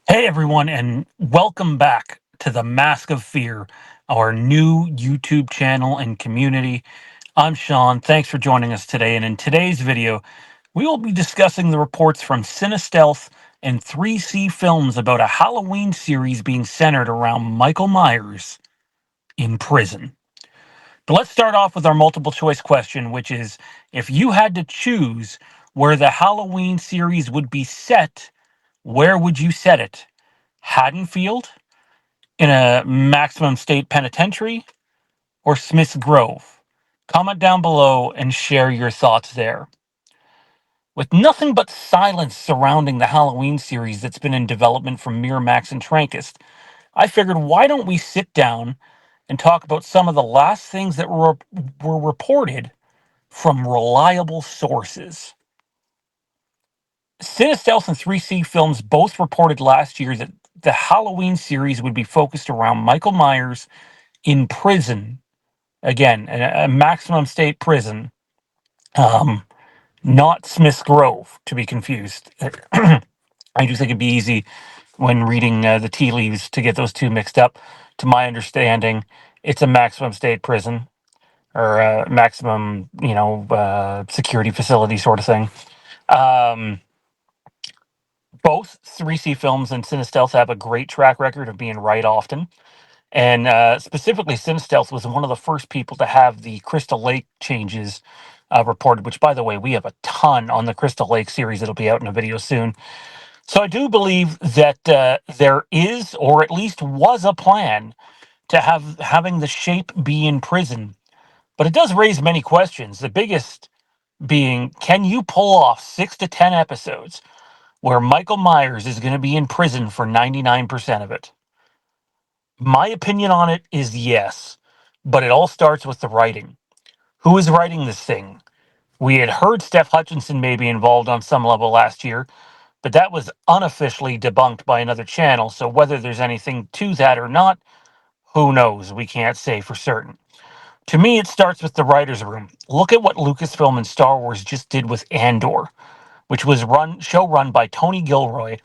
Hey everyone, and welcome back to the Mask of Fear, our new YouTube channel and community. I'm Sean. Thanks for joining us today. And in today's video, we will be discussing the reports from Cinestealth and 3C Films about a Halloween series being centered around Michael Myers in prison. But let's start off with our multiple choice question, which is if you had to choose where the Halloween series would be set, where would you set it? Haddonfield, in a maximum state penitentiary, or Smith's Grove? Comment down below and share your thoughts there. With nothing but silence surrounding the Halloween series that's been in development from Miramax and Trancas, I figured why don't we sit down and talk about some of the last things that were reported from reliable sources. Cinestealth and 3C Films both reported last year that the Halloween series would be focused around Michael Myers in prison. Again, a maximum state prison, um, not Smith's Grove, to be confused. I do think it'd be easy when reading the tea leaves to get those two mixed up. To my understanding, it's a maximum state prison or a maximum, security facility sort of thing. Um, Both 3C Films and Cinestealth have a great track record of being right often. And specifically, Cinestealth was one of the first people to have the Crystal Lake changes reported, which, by the way, we have a ton on the Crystal Lake series that'll be out in a video soon. So I do believe that there is, or at least was, a plan to having the Shape be in prison. But it does raise many questions. The biggest being, can you pull off 6 to 10 episodes where Michael Myers is going to be in prison for 99% of it? My opinion on it is yes, but it all starts with the writing. Who is writing this thing? We had heard Steph Hutchinson may be involved on some level last year, but that was unofficially debunked by another channel, so whether there's anything to that or not, who knows? We can't say for certain. To me, it starts with the writer's room. Look at what Lucasfilm and Star Wars just did with Andor, which was run by Tony Gilroy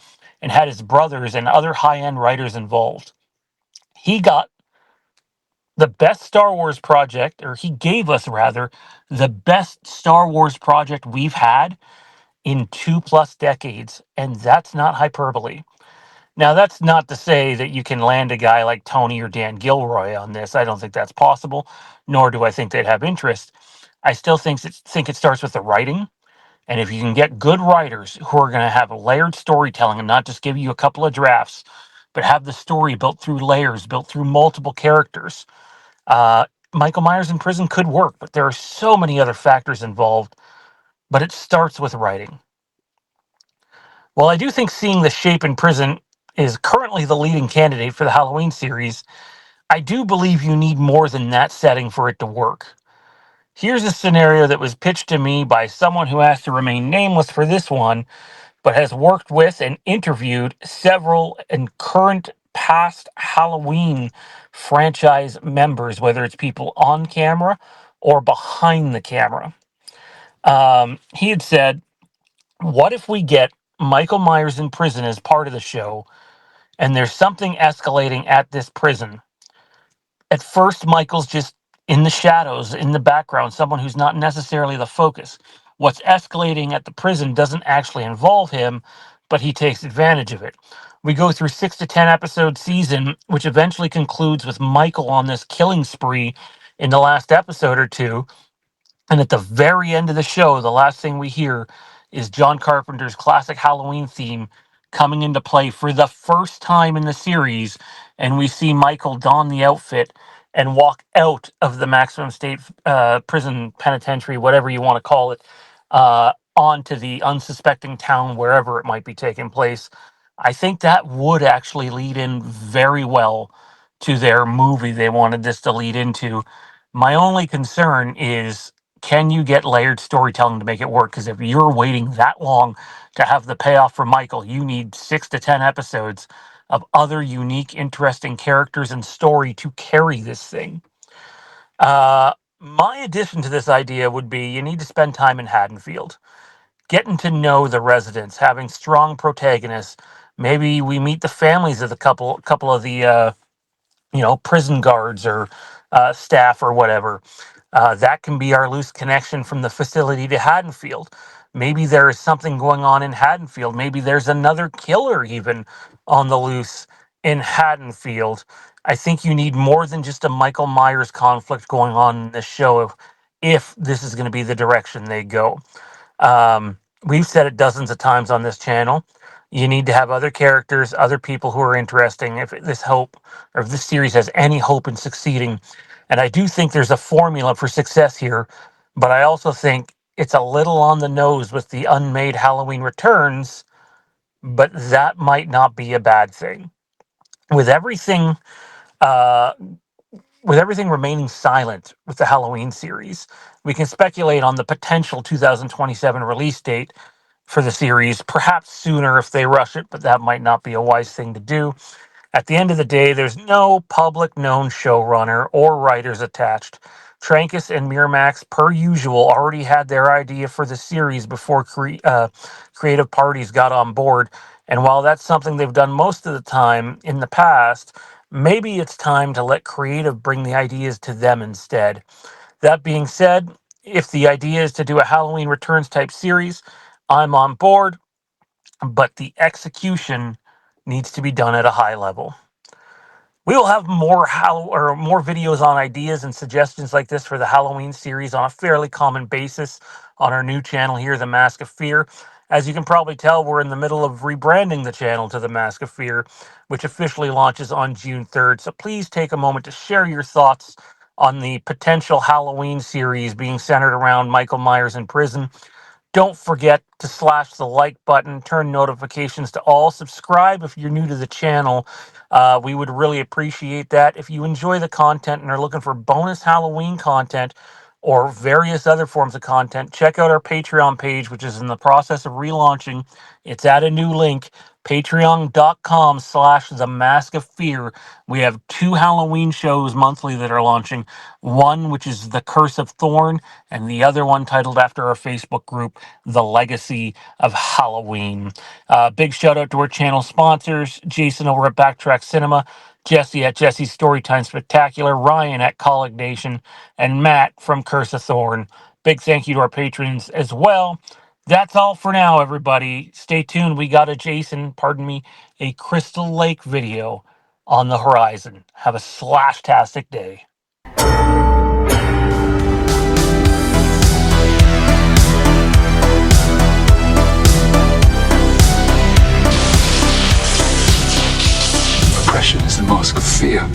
and had his brothers and other high-end writers involved. He got the best Star Wars project, or he gave us rather, the best Star Wars project we've had in 2+ decades, and that's not hyperbole. Now, that's not to say that you can land a guy like Tony or Dan Gilroy on this. I don't think that's possible, nor do I think they'd have interest. I still think it starts with the writing, and if you can get good writers who are going to have layered storytelling and not just give you a couple of drafts, but have the story built through layers, built through multiple characters, uh, Michael Myers in prison could work, but there are so many other factors involved. But it starts with writing. While I do think seeing the Shape in prison is currently the leading candidate for the Halloween series, I do believe you need more than that setting for it to work. Here's a scenario that was pitched to me by someone who has to remain nameless for this one, but has worked with and interviewed several and current past Halloween franchise members, whether it's people on camera or behind the camera. He had said, what if we get Michael Myers in prison as part of the show, and there's something escalating at this prison? At first, Michael's just in the shadows, in the background, someone who's not necessarily the focus. What's escalating at the prison doesn't actually involve him, but he takes advantage of it. We go through 6 to 10 episode season, which eventually concludes with Michael on this killing spree in the last episode or two. And at the very end of the show, the last thing we hear is John Carpenter's classic Halloween theme coming into play for the first time in the series. And we see Michael don the outfit and walk out of the maximum state prison penitentiary, whatever you want to call it, onto the unsuspecting town, wherever it might be taking place. I think that would actually lead in very well to their movie they wanted this to lead into. My only concern is, can you get layered storytelling to make it work? Because if you're waiting that long to have the payoff for Michael, you need 6 to 10 episodes of other unique, interesting characters and story to carry this thing. My addition to this idea would be you need to spend time in Haddonfield. getting to know the residents, having strong protagonists. Maybe we meet the families of the couple of the prison guards or staff or whatever. That can be our loose connection from the facility to Haddonfield. Maybe there is something going on in Haddonfield. Maybe there's another killer even on the loose in Haddonfield. I think you need more than just a Michael Myers conflict going on in this show if this is going to be the direction they go. We've said it dozens of times on this channel. You need to have other characters, other people who are interesting. If this hope or if this series has any hope in succeeding, and I do think there's a formula for success here, but I also think it's a little on the nose with the unmade Halloween Returns, but that might not be a bad thing. With everything, uh, with everything remaining silent with the Halloween series, we can speculate on the potential 2027 release date for the series, perhaps sooner if they rush it, but that might not be a wise thing to do. At the end of the day, there's no public known showrunner or writers attached. Trancas and Miramax, per usual, already had their idea for the series before creative parties got on board. And while that's something they've done most of the time in the past, maybe it's time to let creative bring the ideas to them instead. That being said, if the idea is to do a Halloween Returns type series, I'm on board, but the execution needs to be done at a high level. We will have more videos on ideas and suggestions like this for the Halloween series on a fairly common basis on our new channel here, The Mask of Fear. As you can probably tell, we're in the middle of rebranding the channel to The Mask of Fear, which officially launches on June 3rd. So please take a moment to share your thoughts on the potential Halloween series being centered around Michael Myers in prison. Don't forget to slash the like button, turn notifications to all, subscribe if you're new to the channel. We would really appreciate that. If you enjoy the content and are looking for bonus Halloween content or various other forms of content, check out our Patreon page, which is in the process of relaunching. It's at a new link, patreon.com/the Mask of Fear. We have 2 Halloween shows monthly that are launching. One, which is The Curse of Thorn, and the other one titled after our Facebook group, The Legacy of Halloween. Big shout out to our channel sponsors, Jason over at BackTrack Cinema, Jesse at Jesse's Storytime Spectacular, Ryan at Kaulignation, and Matt from Curse of Thorn. Big thank you to our patrons as well. That's all for now, everybody. Stay tuned. We got a Crystal Lake video on the horizon. Have a slash-tastic day. Oppression is the mask of fear.